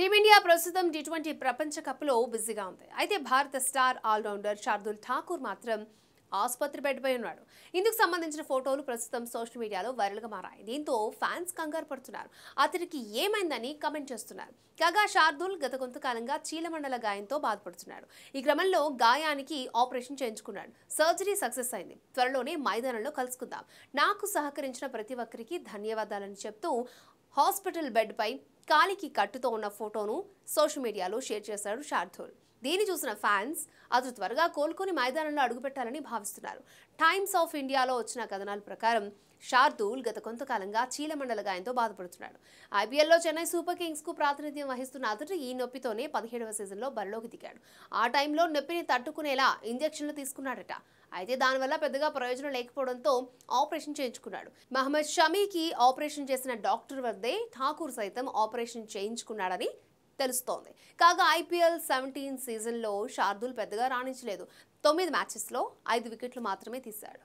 Team India ప్రస్తుతం T20 ప్రపంచ కప్లో బిజీగా ఉంది. అయితే భారత స్టార్ ఆల్రౌండర్ శార్దూల్ ఠాకూర్ మాత్రం ఆసుపత్రి బెడ్పై ఉన్నాడు. ఇందుకు సంబంధించిన ఫోటోలు ప్రస్తుతం సోషల్ మీడియాలో వైరల్గా మారాయి. దీంతో ఫ్యాన్స్ కంగారు పడుతున్నారు. అతనికి ఏమైందని కమెంట్ చేస్తున్నారు. కాగా శార్దూల్ గత కొంతకాలంగా చీలమండల గాయంతో బాధపడుతున్నాడు. ఈ క్రమంలో గాయానికి ఆపరేషన్ చేయించుకున్నాడు. సర్జరీ సక్సెస్ అయింది. త్వరలోనే మైదానంలో కలుసుకుందాం. నాకు సహకరించిన ప్రతి ఒక్కరికి ధన్యవాదాలని చెప్తూ హాస్పిటల్ బెడ్పై కాలికి కట్టుతో ఉన్న ఫోటోను సోషల్ మీడియాలో షేర్ చేశాడు శార్దూల్. దీన్ని చూసిన ఫ్యాన్స్ అతను త్వరగా కోలుకొని మైదానంలో అడుగుపెట్టాలని భావిస్తున్నారు. టైమ్స్ ఆఫ్ ఇండియాలో వచ్చిన కథనాల ప్రకారం శార్దూల్ గత కొంతకాలంగా చీలమండల గాయంతో బాధపడుతున్నాడు. ఐపీఎల్లో చెన్నై సూపర్ కింగ్స్ కు ప్రాతినిధ్యం వహిస్తున్న అతడు ఈ నొప్పితోనే 17వ సీజన్లో బరిలోకి దిగాడు. ఆ టైంలో నొప్పిని తట్టుకునేలా ఇంజెక్షన్లు తీసుకున్నాడట. అయితే దానివల్ల పెద్దగా ప్రయోజనం లేకపోవడంతో ఆపరేషన్ చేయించుకున్నాడు. మహమ్మద్ షమీకి ఆపరేషన్ చేసిన డాక్టర్ వద్దే ఠాకూర్ సైతం ఆపరేషన్ చేయించుకున్నాడని తెలుస్తోంది. కాగా ఐపీఎల్ 17 సీజన్లో శార్దూల్ పెద్దగా రాణించలేదు. 9 మ్యాచెస్లో 5 వికెట్లు మాత్రమే తీశాడు.